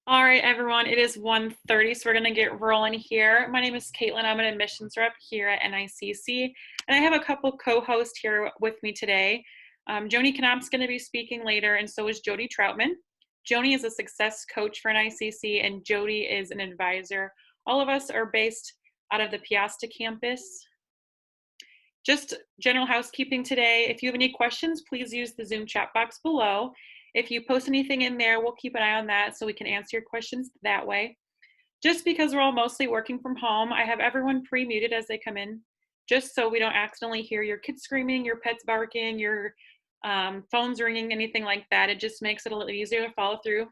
All right, everyone, it is 1:30, so we're going to get rolling here. My name is Caitlin. I'm an admissions rep here at NICC, and I have a couple co-hosts here with me today. Joni Knop's going to be speaking later, and so is Jody Troutman. Joni is a success coach for NICC, and Jody is an advisor. All of us are based out of the Piasta campus. Just general housekeeping today. If you have any questions, please use the Zoom chat box below. If you post anything in there, we'll keep an eye on that so we can answer your questions that way. Just because we're all mostly working from home, I have everyone pre-muted as they come in, just so we don't accidentally hear your kids screaming, your pets barking, your phones ringing, anything like that. It just makes it a little easier to follow through.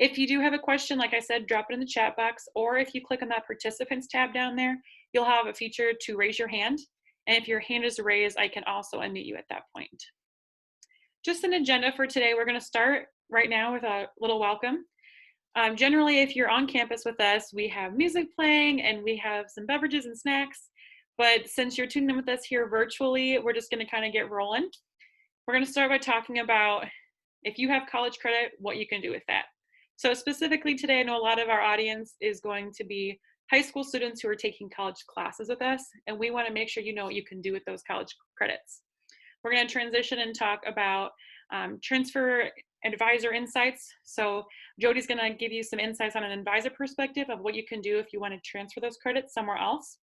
If you do have a question, like I said, drop it in the chat box, or if you click on that participants tab down there, you'll have a feature to raise your hand. And if your hand is raised, I can also unmute you at that point. Just an agenda for today. We're going to start right now with a little welcome. Generally, if you're on campus with us, we have music playing and we have some beverages and snacks. But since you're tuning in with us here virtually, we're just going to kind of get rolling. We're going to start by talking about if you have college credit, what you can do with that. So specifically today, I know a lot of our audience is going to be high school students who are taking college classes with us, and we want to make sure you know what you can do with those college credits. We're going to transition and talk about transfer advisor insights. So Jody's going to give you some insights on an advisor perspective of what you can do if you want to transfer those credits somewhere else.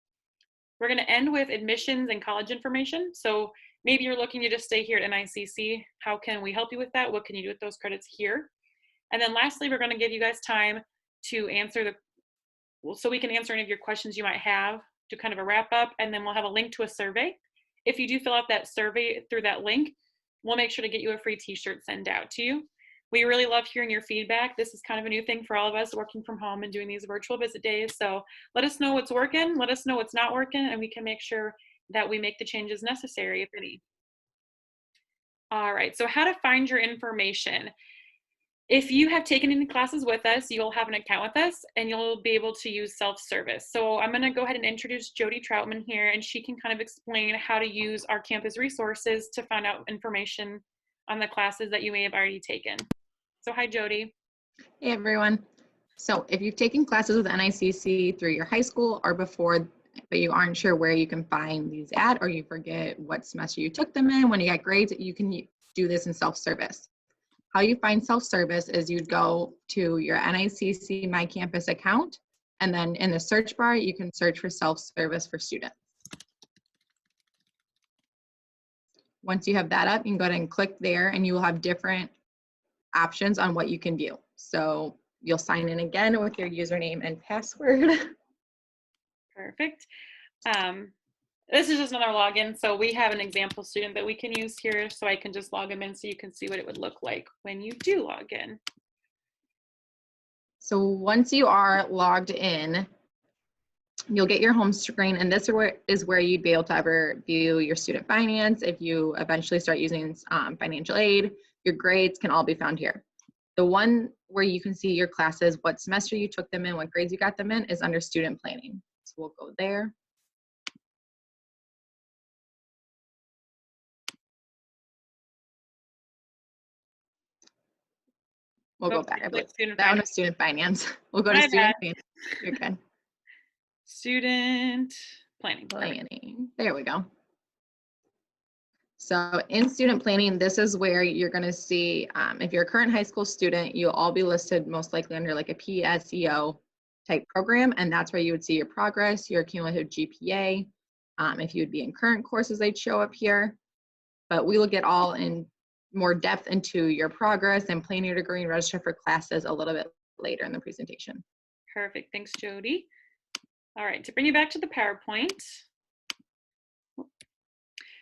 We're going to end with admissions and college information. So maybe you're looking to just stay here at NICC. How can we help you with that? What can you do with those credits here? And then lastly, we're going to give you guys time to answer so we can answer any of your questions you might have to kind of a wrap up, and then we'll have a link to a survey. If you do fill out that survey through that link, we'll make sure to get you a free t-shirt sent out to you. We really love hearing your feedback. This is kind of a new thing for all of us working from home and doing these virtual visit days. So let us know what's working, let us know what's not working, and we can make sure that we make the changes necessary, if any. All right, so how to find your information. If you have taken any classes with us, you'll have an account with us and you'll be able to use self-service. So I'm going to go ahead and introduce Jody Troutman here, and she can kind of explain how to use our campus resources to find out information on the classes that you may have already taken. So hi, Jody. Hey, everyone. So if you've taken classes with NICC through your high school or before, but you aren't sure where you can find these at, or you forget what semester you took them in, when you got grades, you can do this in self-service. How you find self-service is you'd go to your NICC My Campus account, and then in the search bar, you can search for self-service for students. Once you have that up, you can go ahead and click there, and you will have different options on what you can view. So you'll sign in again with your username and password. Perfect. This is just another login. So we have an example student that we can use here. So I can just log them in so you can see what it would look like when you do log in. So once you are logged in, you'll get your home screen, and this is where you'd be able to ever view your student finance. If you eventually start using financial aid, your grades can all be found here. The one where you can see your classes, what semester you took them in, what grades you got them in, is under student planning. So we'll go there. We'll go back. I believe that one was student finance. We'll go to student finance. You're good. Student planning. There we go. So in student planning, this is where you're going to see, if you're a current high school student, you'll all be listed most likely under like a PSEO type program, and that's where you would see your progress, your cumulative GPA. If you would be in current courses, they'd show up here. But we will get all in more depth into your progress and plan your degree and register for classes a little bit later in the presentation. Perfect. Thanks, Jody. All right, to bring you back to the PowerPoint.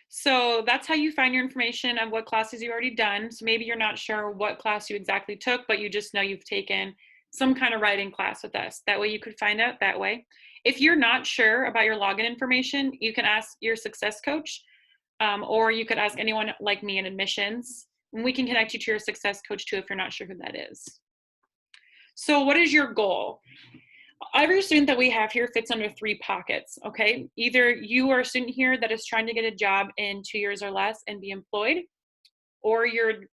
So that's how you find your information of what classes you've already done. So maybe you're not sure what class you exactly took, but you just know you've taken some kind of writing class with us. That way you could find out that way. If you're not sure about your login information, you can ask your success coach, or you could ask anyone like me in admissions, and we can connect you to your success coach too if you're not sure who that is. So what is your goal? Every student that we have here fits under 3 pockets, okay? Either you are a student here that is trying to get a job in 2 years or less and be employed, or you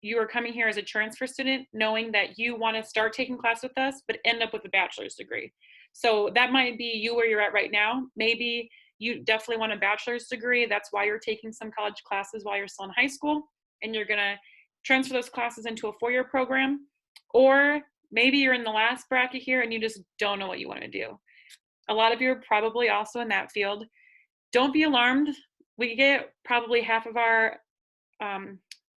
you are coming here as a transfer student knowing that you want to start taking class with us, but end up with a bachelor's degree. So that might be you where you're at right now. Maybe you definitely want a bachelor's degree. That's why you're taking some college classes while you're still in high school, and you're going to transfer those classes into a 4-year program. Or maybe you're in the last bracket here and you just don't know what you want to do. A lot of you are probably also in that field. Don't be alarmed. We get probably half of our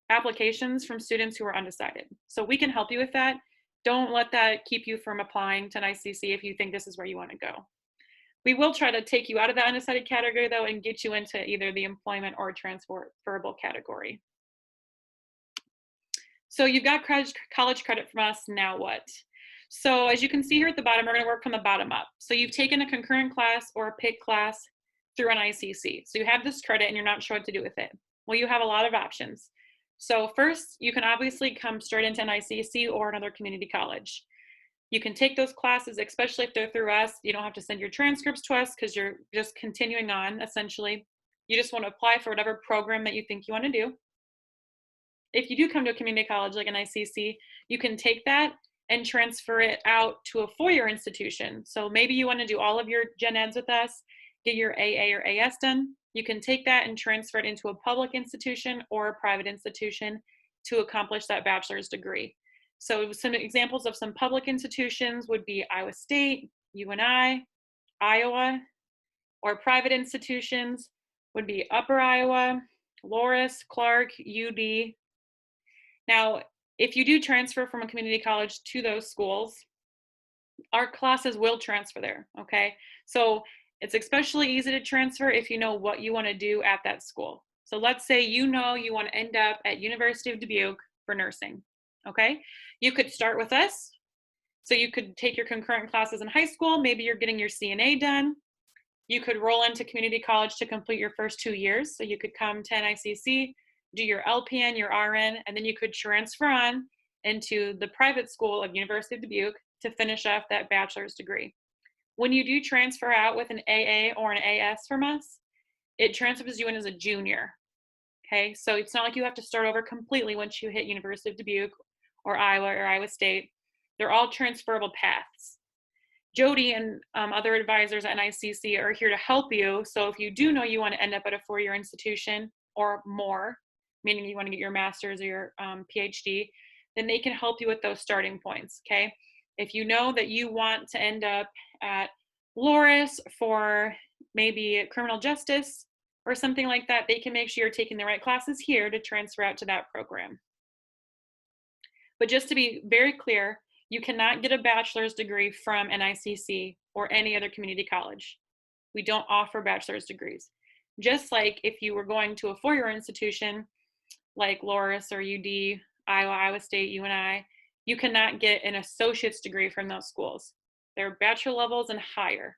applications from students who are undecided. So we can help you with that. Don't let that keep you from applying to an ICC if you think this is where you want to go. We will try to take you out of the undecided category though and get you into either the employment or transferable category. So you've got college credit from us, now what? So as you can see here at the bottom, we're going to work from the bottom up. So you've taken a concurrent class or a PIC class through an ICC. So you have this credit and you're not sure what to do with it. Well, you have a lot of options. So first, you can obviously come straight into an ICC or another community college. You can take those classes, especially if they're through us. You don't have to send your transcripts to us because you're just continuing on, essentially. You just want to apply for whatever program that you think you want to do. If you do come to a community college like an ICC, you can take that and transfer it out to a 4-year institution. So maybe you want to do all of your gen eds with us, get your AA or AS done. You can take that and transfer it into a public institution or a private institution to accomplish that bachelor's degree. So some examples of some public institutions would be Iowa State, UNI, Iowa, or private institutions would be Upper Iowa, Loras, Clark, UD. Now, if you do transfer from a community college to those schools, our classes will transfer there, okay? So it's especially easy to transfer if you know what you want to do at that school. So let's say you know you want to end up at University of Dubuque for nursing, okay? You could start with us. So you could take your concurrent classes in high school. Maybe you're getting your CNA done. You could roll into community college to complete your first 2 years. So you could come to NICC, do your LPN, your RN, and then you could transfer on into the private school of University of Dubuque to finish off that bachelor's degree. When you do transfer out with an AA or an AS from us, it transfers you in as a junior, okay? So it's not like you have to start over completely once you hit University of Dubuque or Iowa State. They're all transferable paths. Jody and other advisors at NICC are here to help you. So if you do know you want to end up at a 4-year institution or more, meaning you want to get your master's or your PhD, then they can help you with those starting points, okay? If you know that you want to end up at Loras for maybe criminal justice or something like that, they can make sure you're taking the right classes here to transfer out to that program. But just to be very clear, you cannot get a bachelor's degree from NICC or any other community college. We don't offer bachelor's degrees. Just like if you were going to a 4-year institution like Loras or UD, Iowa State, UNI, you cannot get an associate's degree from those schools. They're bachelor levels and higher.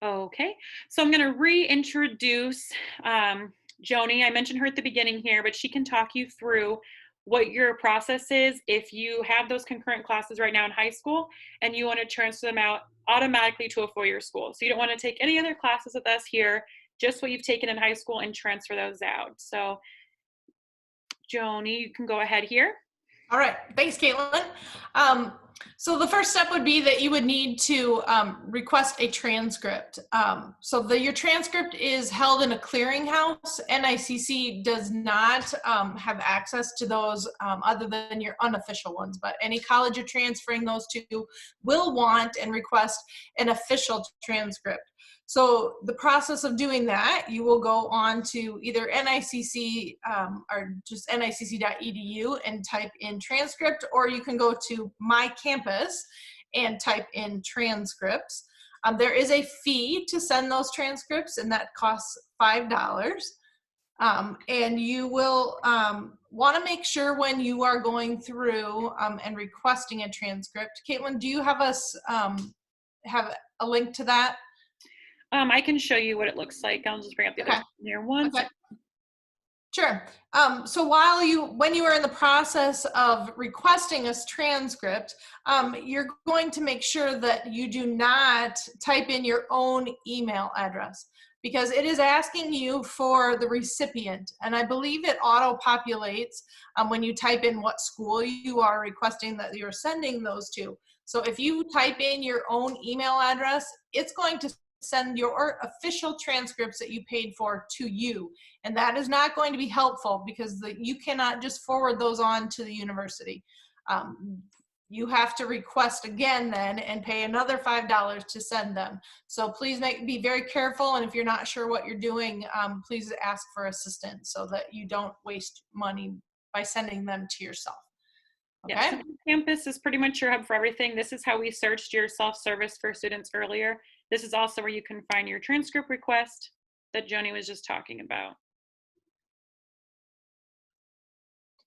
Okay, so I'm going to reintroduce Joni. I mentioned her at the beginning here, but she can talk you through what your process is if you have those concurrent classes right now in high school and you want to transfer them out automatically to a 4-year school. So you don't want to take any other classes with us here, just what you've taken in high school and transfer those out. So Joni, you can go ahead here. All right, thanks, Caitlin. So the first step would be that you would need to request a transcript. Your transcript is held in a clearinghouse. NICC does not have access to those other than your unofficial ones, but any college you're transferring those to will want and request an official transcript. So the process of doing that, you will go on to either NICC or just nicc.edu and type in transcript, or you can go to My Campus and type in transcripts. There is a fee to send those transcripts, and that costs $5. And you will want to make sure when you are going through and requesting a transcript. Caitlin, do you have us have a link to that? I can show you what it looks like. I'll just bring up the other here one second. Sure. So when you are in the process of requesting a transcript, you're going to make sure that you do not type in your own email address. because it is asking you for the recipient. And I believe it auto-populates when you type in what school you are requesting that you're sending those to. So if you type in your own email address, it's going to send your official transcripts that you paid for to you. And that is not going to be helpful because you cannot just forward those on to the university. You have to request again then and pay another $5 to send them. So please be very careful, and if you're not sure what you're doing, please ask for assistance so that you don't waste money by sending them to yourself. Okay? Yeah, so Campus is pretty much your hub for everything. This is how we searched your self-service for students earlier. This is also where you can find your transcript request that Joni was just talking about.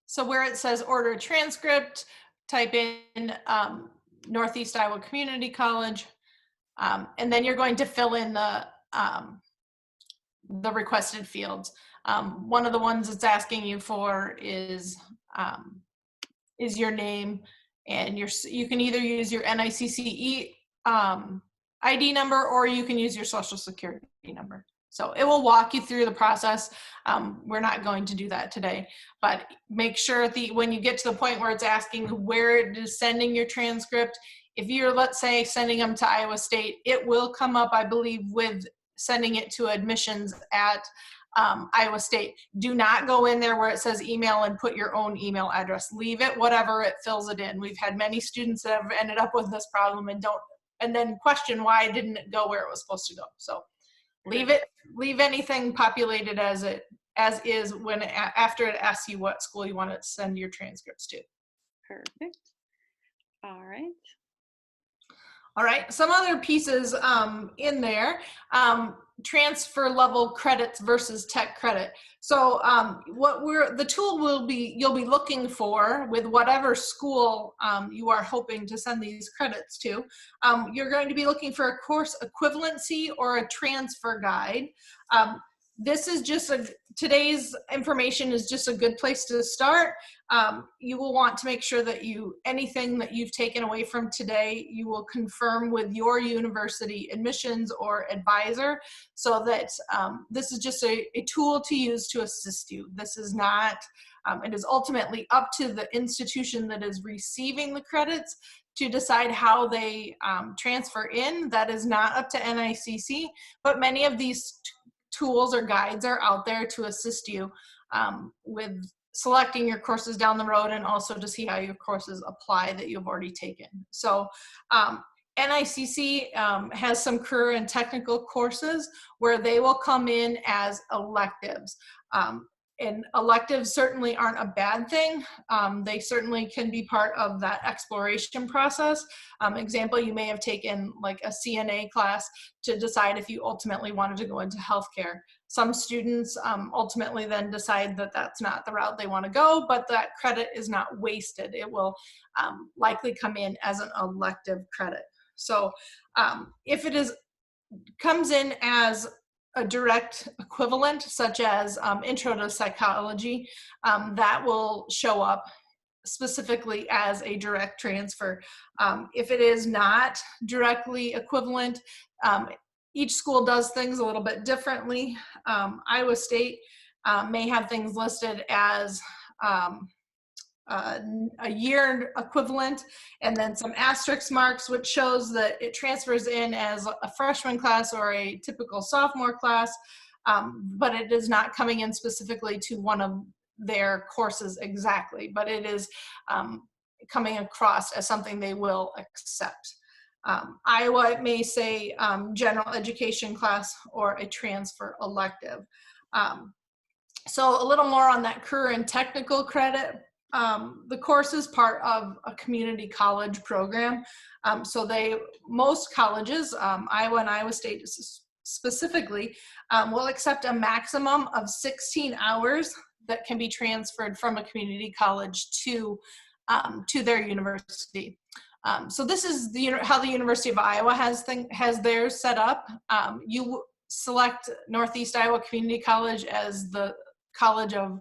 So where it says order a transcript, type in Northeast Iowa Community College, and then you're going to fill in the requested fields. One of the ones it's asking you for is your name, and you can either use your NICCE ID number, or you can use your social security number. So it will walk you through the process. We're not going to do that today, but make sure when you get to the point where it's asking where it is sending your transcript, if you're, let's say, sending them to Iowa State, it will come up, I believe, with sending it to admissions at Iowa State. Do not go in there where it says email and put your own email address. Leave it, whatever it fills it in. We've had many students that have ended up with this problem and then question why didn't it go where it was supposed to go. So leave anything populated as is after it asks you what school you want to send your transcripts to. Perfect. All right. All right, some other pieces in there, transfer level credits versus tech credit. So the tool you'll be looking for with whatever school you are hoping to send these credits to, you're going to be looking for a course equivalency or a transfer guide. This is just today's information is just a good place to start. You will want to make sure that anything that you've taken away from today, you will confirm with your university admissions or advisor, so that this is just a tool to use to assist you. This is not, it is ultimately up to the institution that is receiving the credits to decide how they transfer in. That is not up to NICC, but many of these tools or guides are out there to assist you with selecting your courses down the road, and also to see how your courses apply that you've already taken. So NICC has some career and technical courses where they will come in as electives. And electives certainly aren't a bad thing. They certainly can be part of that exploration process. Example, you may have taken like a CNA class to decide if you ultimately wanted to go into healthcare. Some students ultimately then decide that that's not the route they want to go, but that credit is not wasted. It will likely come in as an elective credit. So if it comes in as a direct equivalent, such as Intro to Psychology, that will show up specifically as a direct transfer. If it is not directly equivalent, each school does things a little bit differently. Iowa State may have things listed as a year equivalent, and then some asterisk marks, which shows that it transfers in as a freshman class or a typical sophomore class, but it is not coming in specifically to one of their courses exactly, but it is coming across as something they will accept. Iowa, it may say general education class or a transfer elective. So a little more on that career and technical credit. The course is part of a community college program. So most colleges, Iowa and Iowa State specifically, will accept a maximum of 16 hours that can be transferred from a community college to their university. So this is how the University of Iowa has theirs set up. You select Northeast Iowa Community College as the college of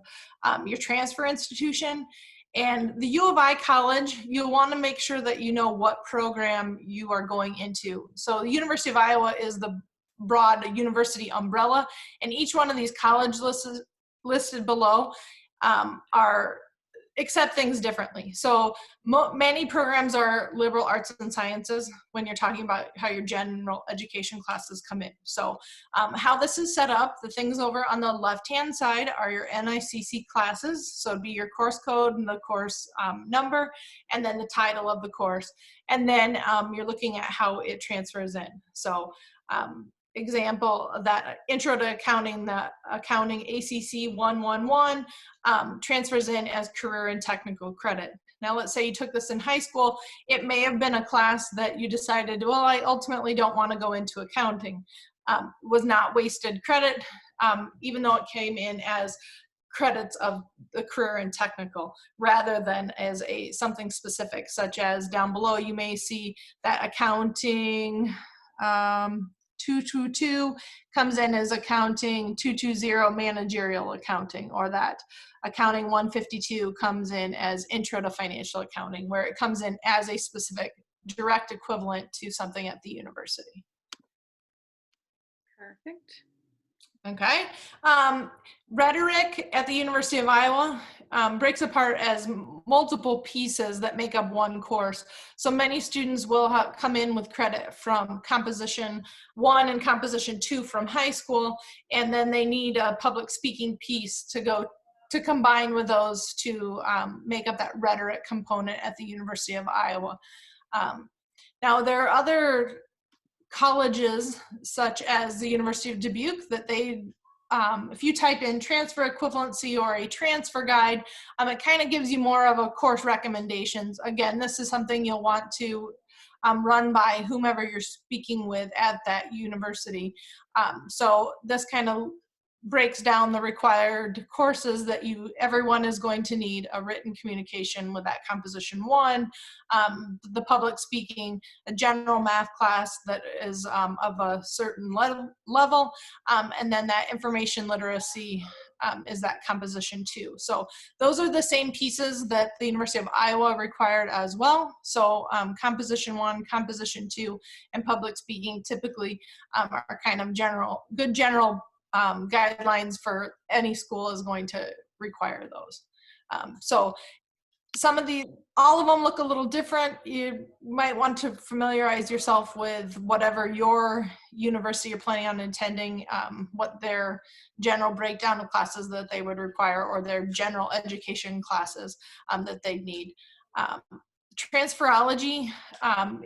your transfer institution, and the U of I college, you'll want to make sure that you know what program you are going into. So the University of Iowa is the broad university umbrella, and each one of these colleges listed below are accept things differently. So many programs are liberal arts and sciences when you're talking about how your general education classes come in. So how this is set up, the things over on the left-hand side are your NICC classes. So it'd be your course code and the course number, and then the title of the course. And then you're looking at how it transfers in. So example of that, intro to accounting, the accounting ACC 111 transfers in as career and technical credit. Now let's say you took this in high school, it may have been a class that you decided, well, I ultimately don't want to go into accounting. Was not wasted credit, even though it came in as credits of the career and technical, rather than as something specific, such as down below you may see that accounting 222 comes in as accounting 220 managerial accounting, or that accounting 152 comes in as intro to financial accounting, where it comes in as a specific direct equivalent to something at the university. Perfect. Okay. Rhetoric at the University of Iowa breaks apart as multiple pieces that make up one course. So many students will come in with credit from Composition 1 and Composition 2 from high school, and then they need a public speaking piece to combine with those to make up that rhetoric component at the University of Iowa. Now there are other colleges such as the University of Dubuque that they if you type in transfer equivalency or a transfer guide, it kind of gives you more of a course recommendations. Again, this is something you'll want to run by whomever you're speaking with at that university. So this kind of breaks down the required courses that everyone is going to need: a written communication with that Composition 1, the public speaking, a general math class that is of a certain level, and then that information literacy is that Composition 2. So those are the same pieces that the University of Iowa required as well. So Composition 1, Composition 2, and public speaking typically are kind of good general guidelines for any school is going to require those. So all of them look a little different. You might want to familiarize yourself with whatever your university you're planning on attending, what their general breakdown of classes that they would require, or their general education classes that they need. Transferology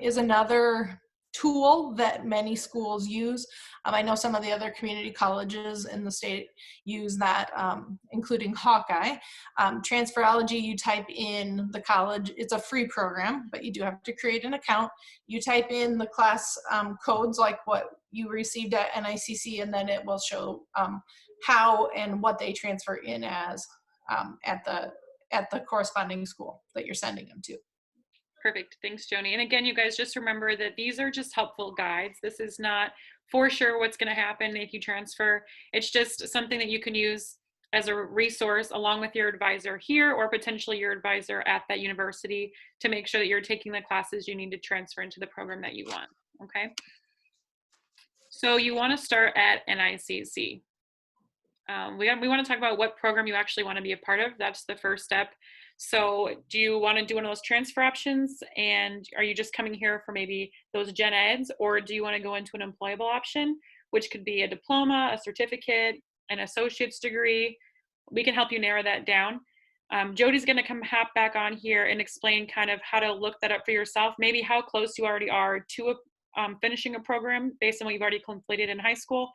is another tool that many schools use. I know some of the other community colleges in the state use that, including Hawkeye. Transferology, you type in the college, it's a free program, but you do have to create an account. You type in the class codes like what you received at NICC, and then it will show how and what they transfer in as at the corresponding school that you're sending them to. Perfect. Thanks, Joni. And again, you guys just remember that these are just helpful guides. This is not for sure what's going to happen if you transfer. It's just something that you can use as a resource along with your advisor here, or potentially your advisor at that university, to make sure that you're taking the classes you need to transfer into the program that you want. Okay. So you want to start at NICC. We want to talk about what program you actually want to be a part of. That's the first step. So do you want to do one of those transfer options, and are you just coming here for maybe those gen eds, or do you want to go into an employable option, which could be a diploma, a certificate, an associate's degree? We can help you narrow that down. Jody's going to hop back on here and explain kind of how to look that up for yourself, maybe how close you already are to finishing a program based on what you've already completed in high school.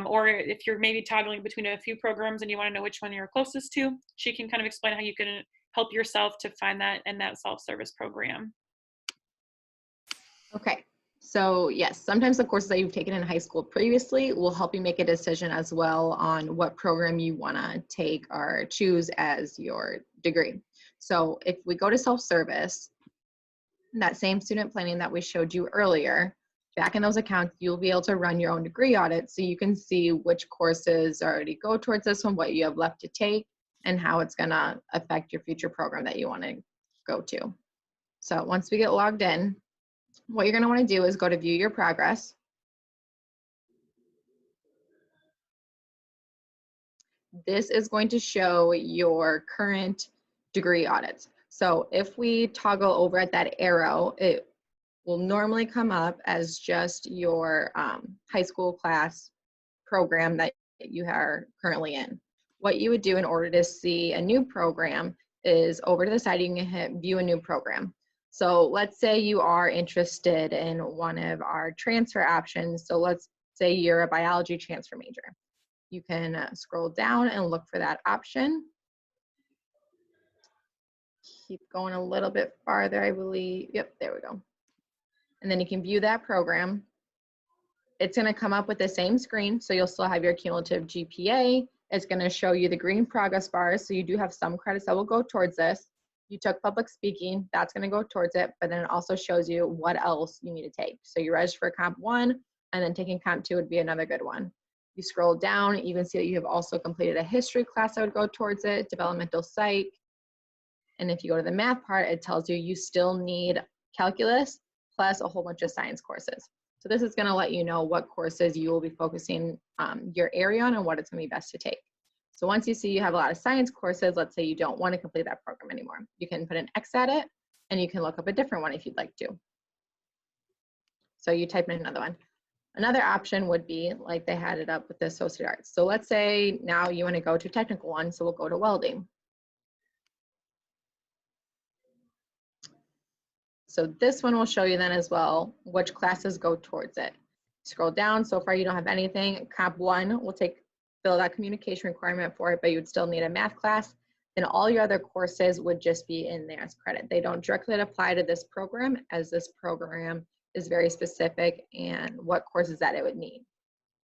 Or if you're maybe toggling between a few programs and you want to know which one you're closest to, she can kind of explain how you can help yourself to find that in that self-service program. Okay, so yes, sometimes the courses that you've taken in high school previously will help you make a decision as well on what program you want to take or choose as your degree. So if we go to self-service, that same student planning that we showed you earlier, back in those accounts, you'll be able to run your own degree audit so you can see which courses already go towards this one, what you have left to take, and how it's going to affect your future program that you want to go to. So once we get logged in, what you're going to want to do is go to view your progress. this is going to show your current degree audits. So if we toggle over at that arrow, it will normally come up as just your high school class program that you are currently in. What you would do in order to see a new program is over to the side, you can hit view a new program. So let's say you are interested in one of our transfer options. So let's say you're a biology transfer major. You can scroll down and look for that option. Keep going a little bit farther, I believe. Yep, there we go. And then you can view that program. It's going to come up with the same screen, so you'll still have your cumulative GPA. It's going to show you the green progress bars, so you do have some credits that will go towards this. You took public speaking, that's going to go towards it, but then it also shows you what else you need to take. So you register for Comp 1, and then taking Comp 2 would be another good one. You scroll down, you can see that you have also completed a history class that would go towards it, developmental psych. And if you go to the math part, it tells you you still need calculus plus a whole bunch of science courses. So this is going to let you know what courses you will be focusing your area on and what it's going to be best to take. So once you see you have a lot of science courses, let's say you don't want to complete that program anymore, you can put an X at it and you can look up a different one if you'd like to. So you type in another one. Another option would be like they had it up with the associate arts. So let's say now you want to go to technical one, so we'll go to welding. So this one will show you then as well which classes go towards it. Scroll down, so far you don't have anything. Comp 1 will fill that communication requirement for it, but you would still need a math class. Then all your other courses would just be in there as credit. They don't directly apply to this program, as this program is very specific and what courses that it would need.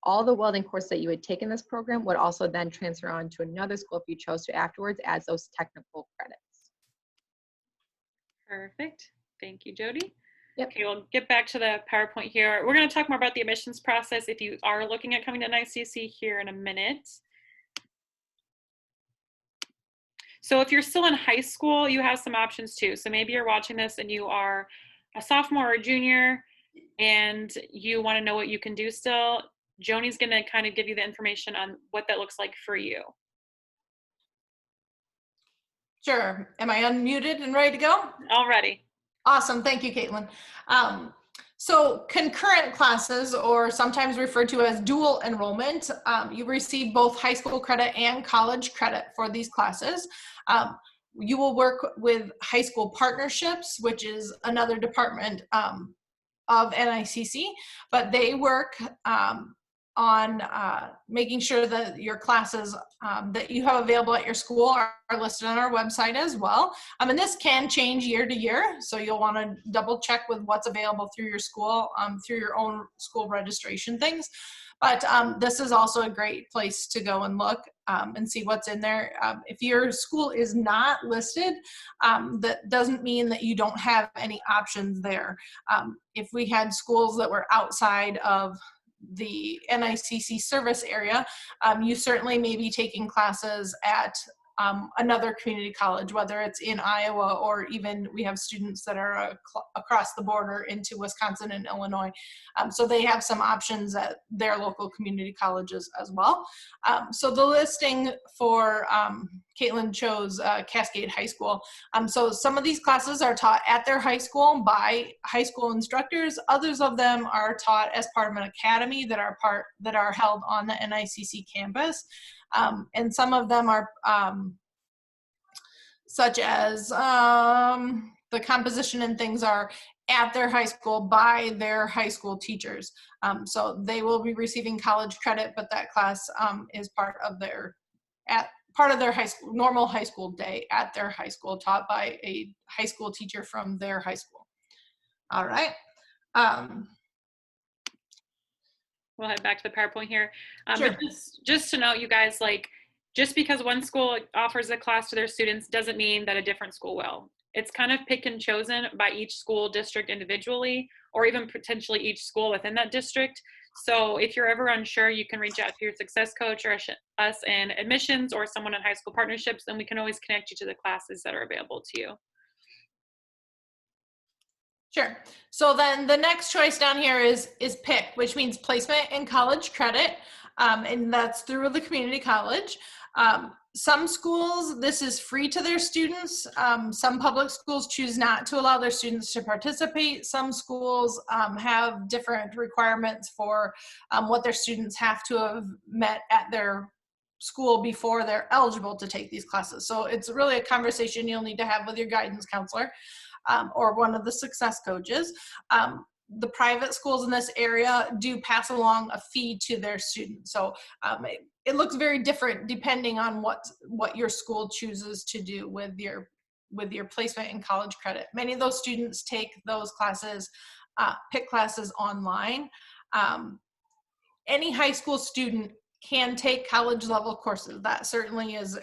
All the welding courses that you would take in this program would also then transfer on to another school if you chose to afterwards as those technical credits. Perfect. Thank you, Jody. Yep. Okay, we'll get back to the PowerPoint here. We're going to talk more about the admissions process if you are looking at coming to NICC here in a minute. So if you're still in high school, you have some options too. So maybe you're watching this and you are a sophomore or a junior and you want to know what you can do still. Joni's going to kind of give you the information on what that looks like for you. Sure. Am I unmuted and ready to go? Already. Awesome. Thank you, Caitlin. So concurrent classes, or sometimes referred to as dual enrollment, you receive both high school credit and college credit for these classes. You will work with high school partnerships, which is another department of NICC, but they work on making sure that your classes that you have available at your school are listed on our website as well. And this can change year to year, so you'll want to double check with what's available through your school, through your own school registration things. But this is also a great place to go and look and see what's in there. If your school is not listed, that doesn't mean that you don't have any options there. If we had schools that were outside of the NICC service area, you certainly may be taking classes at another community college, whether it's in Iowa or even we have students that are across the border into Wisconsin and Illinois. So they have some options at their local community colleges as well. So the listing for Caitlin chose Cascade High School. So some of these classes are taught at their high school by high school instructors. Others of them are taught as part of an academy that are held on the NICC campus. And some of them are such as the composition and things are at their high school by their high school teachers. So they will be receiving college credit, but that class is part of their high school, normal high school day at their high school, taught by a high school teacher from their high school. All right. We'll head back to the PowerPoint here. Sure. But just to note, you guys, like, just because one school offers a class to their students doesn't mean that a different school will. It's kind of picked and chosen by each school district individually, or even potentially each school within that district. So if you're ever unsure, you can reach out to your success coach or us in admissions or someone in high school partnerships, and we can always connect you to the classes that are available to you. Sure. So then the next choice down here is PIC, which means placement in college credit, and that's through the community college. Some schools, this is free to their students. Some public schools choose not to allow their students to participate. Some schools have different requirements for what their students have to have met at their school before they're eligible to take these classes. So it's really a conversation you'll need to have with your guidance counselor or one of the success coaches. The private schools in this area do pass along a fee to their students. So it looks very different depending on what your school chooses to do with your placement in college credit. Many of those students take those classes, PIC classes online. Any high school student can take college level courses. That certainly is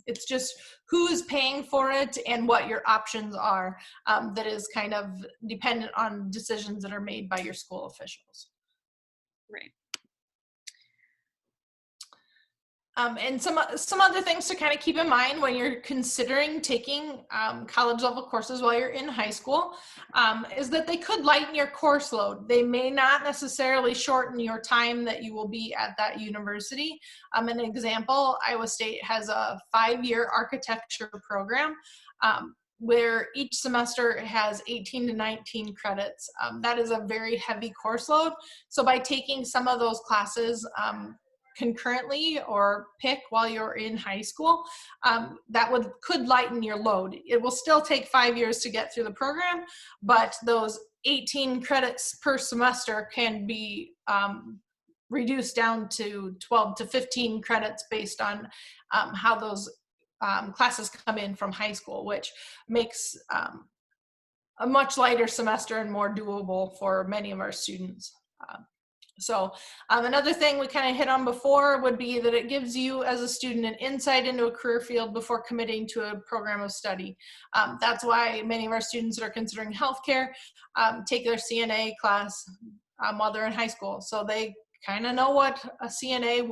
it's just who's paying for it and what your options are that is kind of dependent on decisions that are made by your school officials. Right. And some other things to kind of keep in mind when you're considering taking college level courses while you're in high school is that they could lighten your course load. They may not necessarily shorten your time that you will be at that university. An example, Iowa State has a 5-year architecture program where each semester has 18 to 19 credits. That is a very heavy course load. So by taking some of those classes concurrently or PIC while you're in high school, that could lighten your load. It will still take 5 years to get through the program, but those 18 credits per semester can be reduced down to 12 to 15 credits based on how those classes come in from high school, which makes a much lighter semester and more doable for many of our students. So another thing we kind of hit on before would be that it gives you as a student an insight into a career field before committing to a program of study. That's why many of our students that are considering healthcare take their CNA class while they're in high school. So they kind of know what a CNA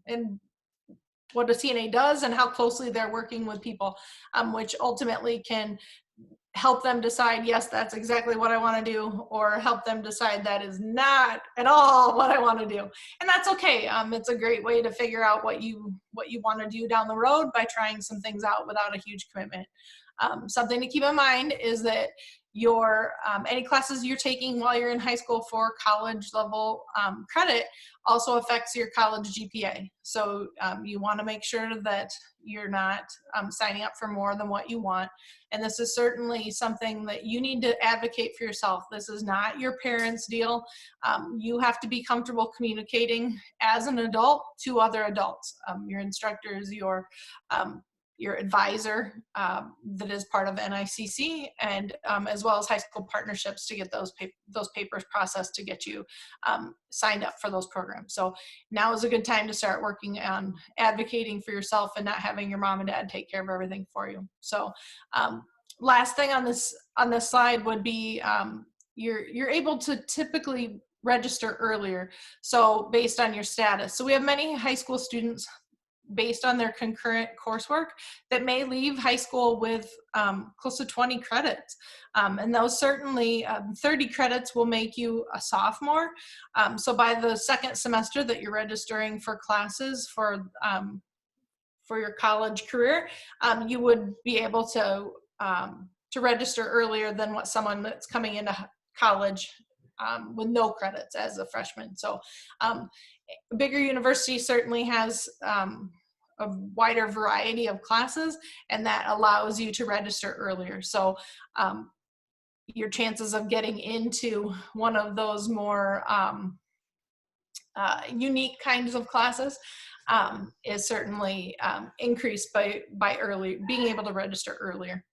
and what a CNA does and how closely they're working with people, which ultimately can help them decide, yes, that's exactly what I want to do, or help them decide that is not at all what I want to do. And that's okay. It's a great way to figure out what you want to do down the road by trying some things out without a huge commitment. Something to keep in mind is that your any classes you're taking while you're in high school for college level credit also affects your college GPA. So you want to make sure that you're not signing up for more than what you want. And this is certainly something that you need to advocate for yourself. This is not your parents' deal. You have to be comfortable communicating as an adult to other adults, your instructors, your advisor that is part of NICC, and as well as high school partnerships to get those papers processed to get you signed up for those programs. So now is a good time to start working on advocating for yourself and not having your mom and dad take care of everything for you. So last thing on this slide would be you're able to typically register earlier, so based on your status. So we have many high school students based on their concurrent coursework that may leave high school with close to 20 credits. And those certainly 30 credits will make you a sophomore. So by the second semester that you're registering for classes for your college career, you would be able to register earlier than what someone that's coming into college with no credits as a freshman. So a bigger university certainly has a wider variety of classes, and that allows you to register earlier. So your chances of getting into one of those more unique kinds of classes is certainly increased by being able to register earlier.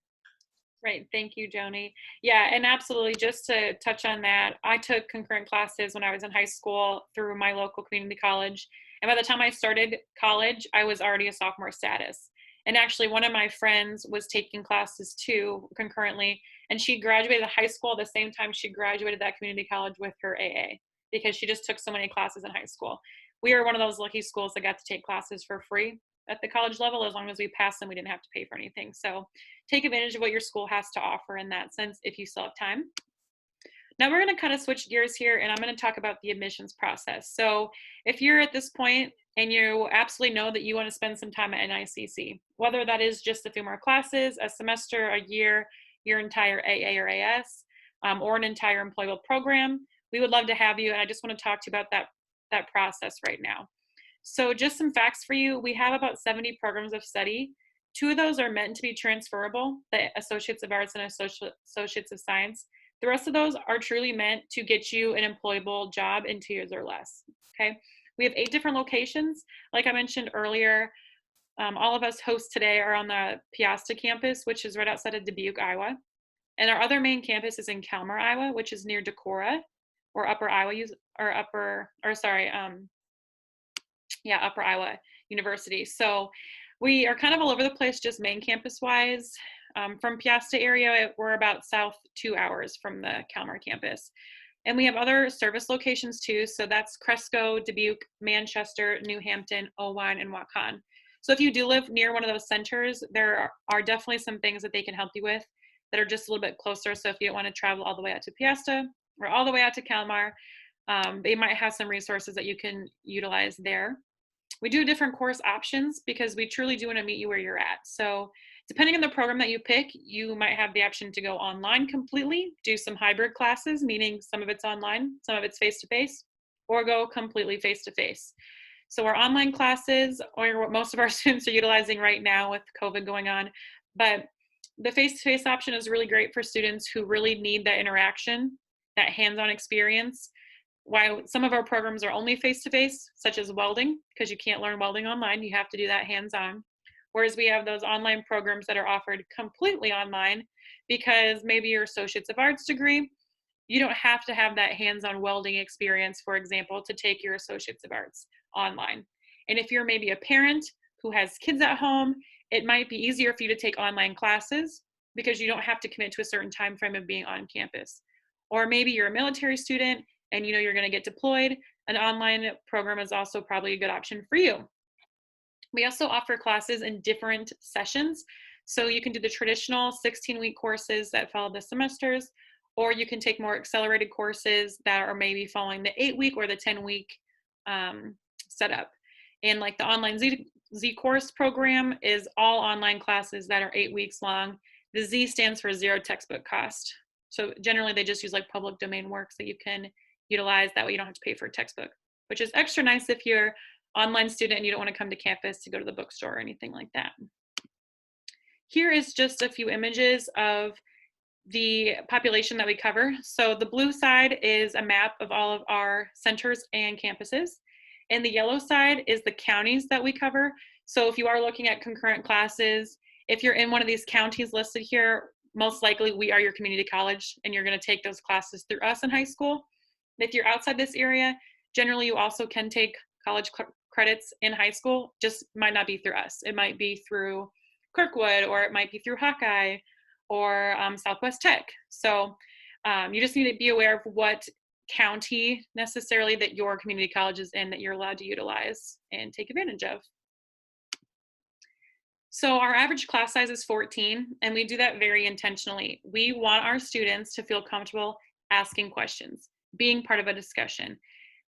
Right. Thank you, Joni. Yeah, and absolutely, just to touch on that, I took concurrent classes when I was in high school through my local community college. And by the time I started college, I was already a sophomore status. And actually, one of my friends was taking classes too concurrently, and she graduated high school the same time she graduated that community college with her AA, because she just took so many classes in high school. We were one of those lucky schools that got to take classes for free. at the college level. As long as we passed them, we didn't have to pay for anything. So take advantage of what your school has to offer in that sense if you still have time. Now we're going to kind of switch gears here, and I'm going to talk about the admissions process. So if you're at this point and you absolutely know that you want to spend some time at NICC, whether that is just a few more classes, a semester, a year, your entire AA or AS, or an entire employable program, we would love to have you. And I just want to talk to you about that process right now. So just some facts for you. We have about 70 programs of study. 2 of those are meant to be transferable, the Associates of Arts and Associates of Science. The rest of those are truly meant to get you an employable job in 2 years or less, okay? We have 8 different locations. Like I mentioned earlier, all of us hosts today are on the Piasta campus, which is right outside of Dubuque, Iowa. And our other main campus is in Calmer, Iowa, which is near Decorah, or Upper Iowa, Upper Iowa University. So we are kind of all over the place, just main campus wise. From Piasta area, we're about south 2 hours from the Calmer campus. And we have other service locations too. So that's Cresco, Dubuque, Manchester, New Hampton, Owine, and Waukon. So if you do live near one of those centers, there are definitely some things that they can help you with that are just a little bit closer. So if you don't want to travel all the way out to Piasta or all the way out to Calmer, they might have some resources that you can utilize there. We do different course options because we truly do want to meet you where you're at. So depending on the program that you pick, you might have the option to go online completely, do some hybrid classes, meaning some of it's online, some of it's face-to-face, or go completely face-to-face. So our online classes are what most of our students are utilizing right now with COVID going on, but the face-to-face option is really great for students who really need that interaction, that hands-on experience. While some of our programs are only face-to-face, such as welding, because you can't learn welding online, you have to do that hands-on. Whereas we have those online programs that are offered completely online because maybe your Associates of Arts degree, you don't have to have that hands-on welding experience, for example, to take your Associates of Arts online. And if you're maybe a parent who has kids at home, it might be easier for you to take online classes because you don't have to commit to a certain time frame of being on campus. Or maybe you're a military student and you know you're going to get deployed, an online program is also probably a good option for you. We also offer classes in different sessions. So you can do the traditional 16-week courses that follow the semesters, or you can take more accelerated courses that are maybe following the 8-week or the 10-week setup. And like the online Z course program is all online classes that are 8 weeks long. The Z stands for zero textbook cost. So generally they just use like public domain works that you can utilize. That way you don't have to pay for a textbook, which is extra nice if you're online student and you don't want to come to campus to go to the bookstore or anything like that. Here is just a few images of the population that we cover. So the blue side is a map of all of our centers and campuses. And the yellow side is the counties that we cover. So if you are looking at concurrent classes, if you're in one of these counties listed here, most likely we are your community college and you're going to take those classes through us in high school. If you're outside this area, generally you also can take college credits in high school, just might not be through us. It might be through Kirkwood, or it might be through Hawkeye, or Southwest Tech. So you just need to be aware of what county necessarily that your community college is in that you're allowed to utilize and take advantage of. So our average class size is 14, and we do that very intentionally. We want our students to feel comfortable asking questions, being part of a discussion.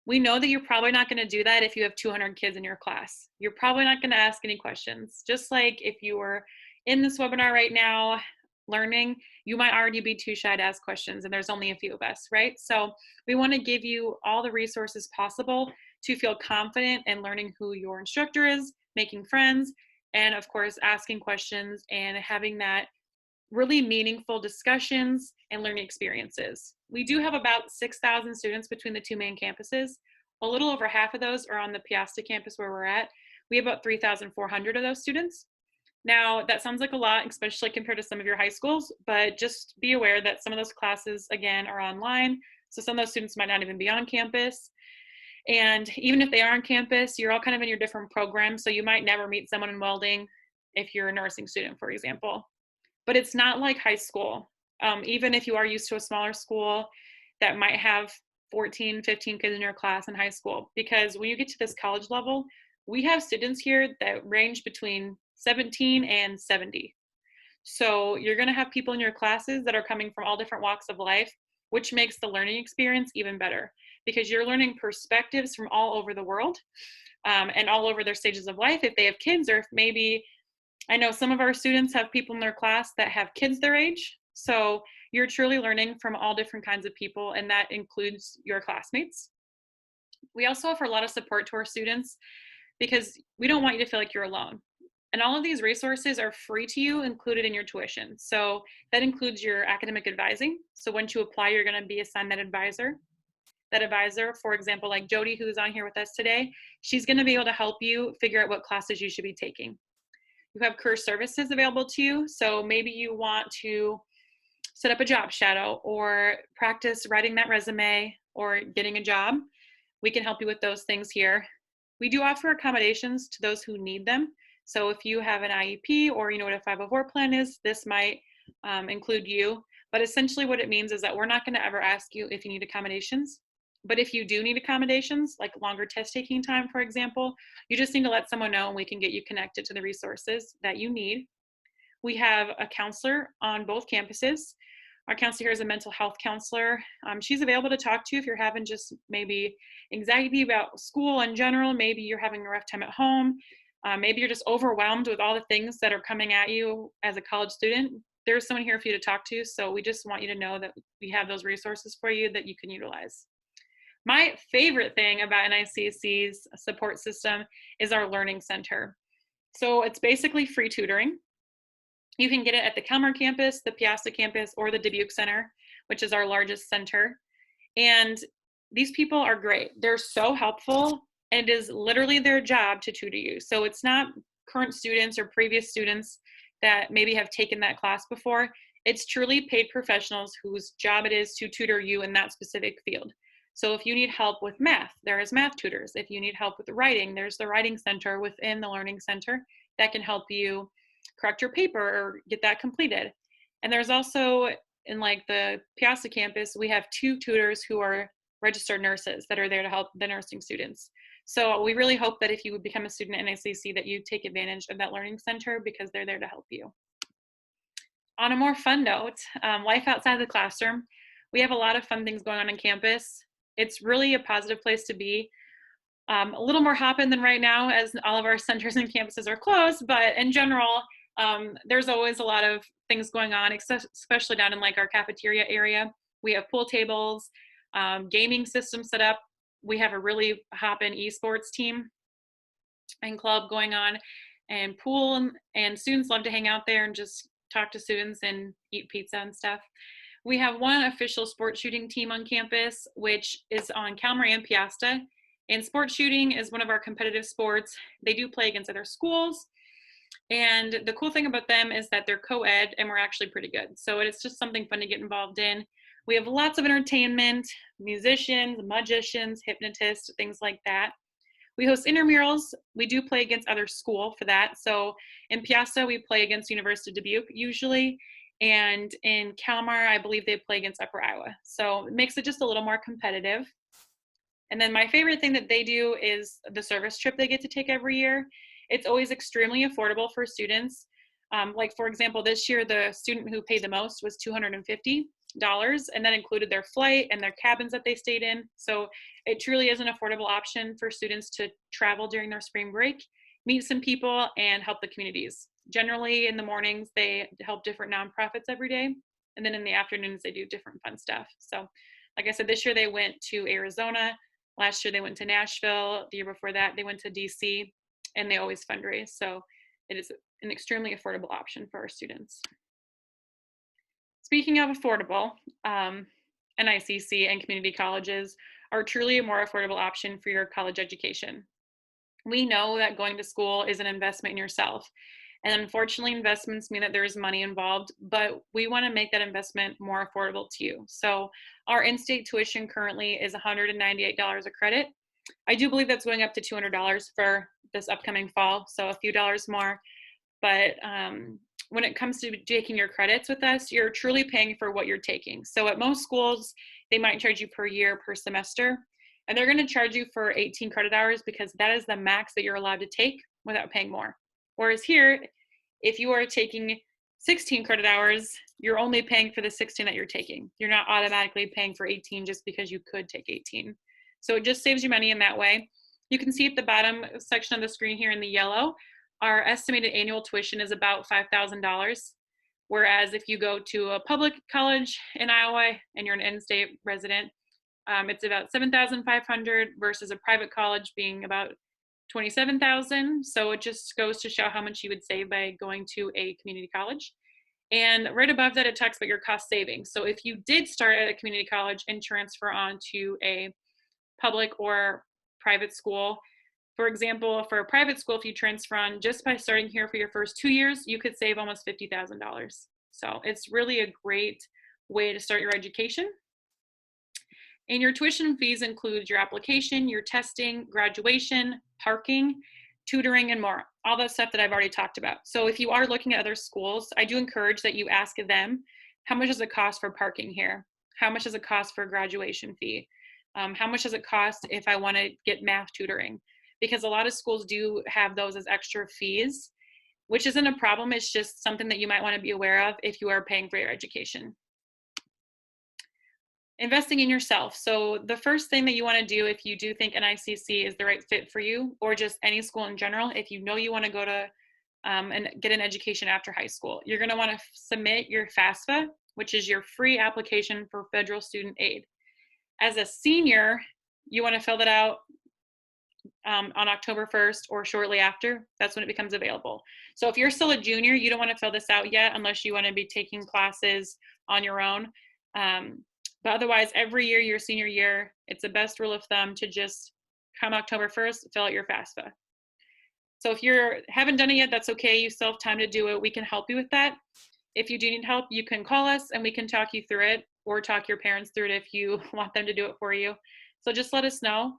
We know that you're probably not going to do that if you have 200 kids in your class. You're probably not going to ask any questions. Just like if you were in this webinar right now learning, you might already be too shy to ask questions, and there's only a few of us, right? So we want to give you all the resources possible to feel confident in learning who your instructor is, making friends, and of course asking questions and having that really meaningful discussions and learning experiences. We do have about 6,000 students between the 2 main campuses. A little over half of those are on the Piasta campus where we're at. We have about 3,400 of those students. Now, that sounds like a lot, especially compared to some of your high schools, but just be aware that some of those classes, again, are online. So some of those students might not even be on campus. And even if they are on campus, you're all kind of in your different programs. So you might never meet someone in welding if you're a nursing student, for example. But it's not like high school. Even if you are used to a smaller school that might have 14, 15 kids in your class in high school, because when you get to this college level, we have students here that range between 17 and 70. So you're going to have people in your classes that are coming from all different walks of life, which makes the learning experience even better because you're learning perspectives from all over the world and all over their stages of life. If they have kids, or if maybe, I know some of our students have people in their class that have kids their age. So you're truly learning from all different kinds of people, and that includes your classmates. We also offer a lot of support to our students because we don't want you to feel like you're alone. And all of these resources are free to you, included in your tuition. So that includes your academic advising. So once you apply, you're going to be assigned that advisor. That advisor, for example, like Jody, who's on here with us today, she's going to be able to help you figure out what classes you should be taking. You have career services available to you. So maybe you want to set up a job shadow or practice writing that resume or getting a job. We can help you with those things here. We do offer accommodations to those who need them. So if you have an IEP or you know what a 504 plan is, this might include you. But essentially what it means is that we're not going to ever ask you if you need accommodations. But if you do need accommodations, like longer test taking time, for example, you just need to let someone know and we can get you connected to the resources that you need. We have a counselor on both campuses. Our counselor here is a mental health counselor. She's available to talk to you if you're having just maybe anxiety about school in general. Maybe you're having a rough time at home. Maybe you're just overwhelmed with all the things that are coming at you as a college student. There's someone here for you to talk to. So we just want you to know that we have those resources for you that you can utilize. My favorite thing about NICC's support system is our learning center. So it's basically free tutoring. You can get it at the Kelmer campus, the Piasta campus, or the Dubuque Center, which is our largest center. And these people are great. They're so helpful, and it is literally their job to tutor you. So it's not current students or previous students that maybe have taken that class before. It's truly paid professionals whose job it is to tutor you in that specific field. So if you need help with math, there is math tutors. If you need help with writing, there's the writing center within the learning center that can help you correct your paper or get that completed. And there's also, in like the Piasta campus, we have 2 tutors who are registered nurses that are there to help the nursing students. So we really hope that if you would become a student at NICC that you take advantage of that learning center because they're there to help you. On a more fun note, life outside the classroom, we have a lot of fun things going on campus. It's really a positive place to be. A little more hopping than right now as all of our centers and campuses are closed, but in general, there's always a lot of things going on, especially down in like our cafeteria area. We have pool tables, gaming systems set up. We have a really hopping esports team and club going on, and pool, and students love to hang out there and just talk to students and eat pizza and stuff. We have one official sports shooting team on campus, which is on Kelmer and Piasta. And sports shooting is one of our competitive sports. They do play against other schools. And the cool thing about them is that they're co-ed and we're actually pretty good. So it's just something fun to get involved in. We have lots of entertainment, musicians, magicians, hypnotists, things like that. We host intramurals. We do play against other school for that. So in Piasta, we play against University of Dubuque usually. And in Kelmer, I believe they play against Upper Iowa. So it makes it just a little more competitive. And then my favorite thing that they do is the service trip they get to take every year. It's always extremely affordable for students. Like for example, this year, the student who paid the most was $250, and that included their flight and their cabins that they stayed in. So it truly is an affordable option for students to travel during their spring break, meet some people, and help the communities. Generally in the mornings, they help different nonprofits every day. And then in the afternoons, they do different fun stuff. So like I said, this year they went to Arizona. Last year they went to Nashville. The year before that, they went to DC, and they always fundraise. So it is an extremely affordable option for our students. Speaking of affordable, NICC and community colleges are truly a more affordable option for your college education. We know that going to school is an investment in yourself. And unfortunately, investments mean that there is money involved, but we want to make that investment more affordable to you. So our in-state tuition currently is $198 a credit. I do believe that's going up to $200 for this upcoming fall, so a few dollars more. But when it comes to taking your credits with us, you're truly paying for what you're taking. So at most schools, they might charge you per year, per semester. And they're going to charge you for 18 credit hours because that is the max that you're allowed to take without paying more. Whereas here, if you are taking 16 credit hours, you're only paying for the 16 that you're taking. You're not automatically paying for 18 just because you could take 18. So it just saves you money in that way. You can see at the bottom section of the screen here in the yellow, our estimated annual tuition is about $5,000. Whereas if you go to a public college in Iowa and you're an in-state resident, it's about $7,500 versus a private college being about $27,000. So it just goes to show how much you would save by going to a community college. And right above that, it talks about your cost savings. So if you did start at a community college and transfer on to a public or private school, for example, for a private school, if you transfer on just by starting here for your first 2 years, you could save almost $50,000. So it's really a great way to start your education. And your tuition fees include your application, your testing, graduation, parking, tutoring, and more. All that stuff that I've already talked about. So if you are looking at other schools, I do encourage that you ask them, how much does it cost for parking here? How much does it cost for a graduation fee? How much does it cost if I want to get math tutoring? Because a lot of schools do have those as extra fees, which isn't a problem. It's just something that you might want to be aware of if you are paying for your education. Investing in yourself. So the first thing that you want to do if you do think NICC is the right fit for you, or just any school in general, if you know you want to go to and get an education after high school, you're going to want to submit your FAFSA, which is your free application for federal student aid. As a senior, you want to fill that out on October 1st or shortly after. That's when it becomes available. So if you're still a junior, you don't want to fill this out yet unless you want to be taking classes on your own. But otherwise, every year, your senior year, it's the best rule of thumb to just come October 1st, fill out your FAFSA. So if you haven't done it yet, that's okay. You still have time to do it. We can help you with that. If you do need help, you can call us and we can talk you through it, or talk your parents through it if you want them to do it for you. So just let us know.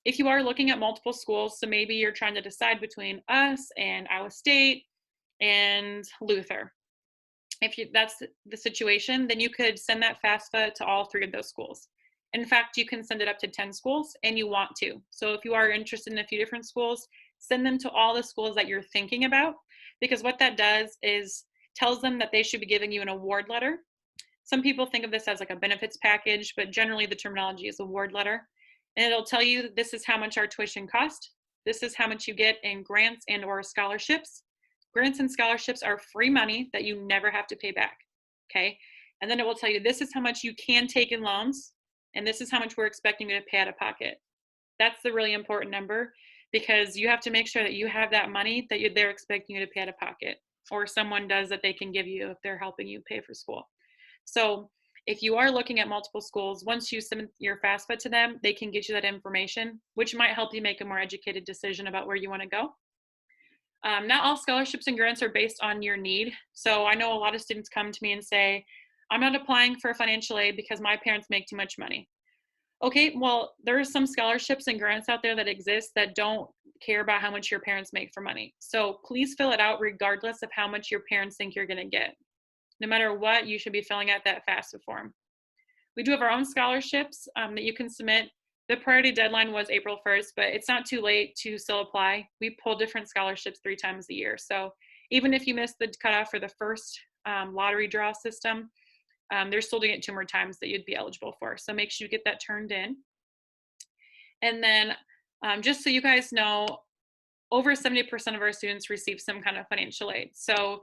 If you are looking at multiple schools, so maybe you're trying to decide between us and Iowa State and Luther. If that's the situation, then you could send that FAFSA to all 3 of those schools. In fact, you can send it up to 10 schools and you want to. So if you are interested in a few different schools, send them to all the schools that you're thinking about, because what that does is tells them that they should be giving you an award letter. Some people think of this as like a benefits package, but generally the terminology is award letter. And it'll tell you this is how much our tuition cost. This is how much you get in grants and or scholarships. Grants and scholarships are free money that you never have to pay back, okay? And then it will tell you this is how much you can take in loans, and this is how much we're expecting you to pay out of pocket. That's the really important number, because you have to make sure that you have that money that they're expecting you to pay out of pocket, or someone does that they can give you if they're helping you pay for school. So if you are looking at multiple schools, once you submit your FAFSA to them, they can get you that information, which might help you make a more educated decision about where you want to go. Not all scholarships and grants are based on your need. So I know a lot of students come to me and say, I'm not applying for financial aid because my parents make too much money. Okay, well, there are some scholarships and grants out there that exist that don't care about how much your parents make for money. So please fill it out regardless of how much your parents think you're going to get. No matter what, you should be filling out that FAFSA form. We do have our own scholarships that you can submit. The priority deadline was April 1st, but it's not too late to still apply. We pull different scholarships 3 times a year. So even if you missed the cutoff for the first lottery draw system, they're still doing it 2 more times that you'd be eligible for. So make sure you get that turned in. And then just so you guys know, over 70% of our students receive some kind of financial aid. So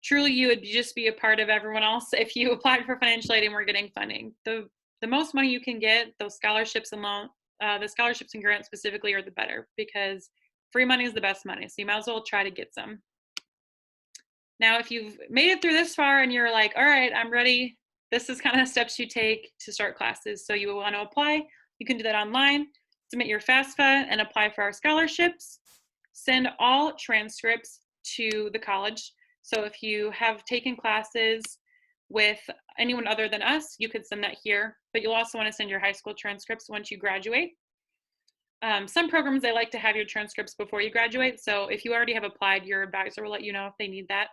truly you would just be a part of everyone else if you applied for financial aid and were getting funding. The most money you can get, those scholarships and the scholarships and grants specifically are the better, because free money is the best money. So you might as well try to get some. Now, if you've made it through this far and you're like, all right, I'm ready, this is kind of steps you take to start classes. So you want to apply, you can do that online, submit your FAFSA and apply for our scholarships. Send all transcripts to the college. So if you have taken classes with anyone other than us, you could send that here, but you'll also want to send your high school transcripts once you graduate. Some programs, they like to have your transcripts before you graduate. So if you already have applied, your advisor will let you know if they need that.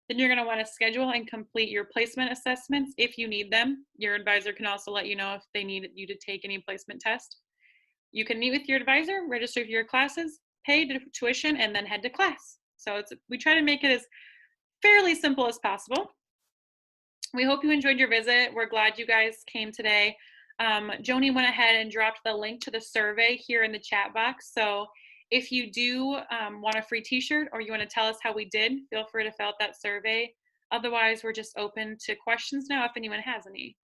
Then you're going to want to schedule and complete your placement assessments if you need them. Your advisor can also let you know if they need you to take any placement test. you can meet with your advisor, register for your classes, pay tuition, and then head to class. So we try to make it as fairly simple as possible. We hope you enjoyed your visit. We're glad you guys came today. Joni went ahead and dropped the link to the survey here in the chat box. So if you do want a free t-shirt or you want to tell us how we did, feel free to fill out that survey. Otherwise, we're just open to questions now if anyone has any.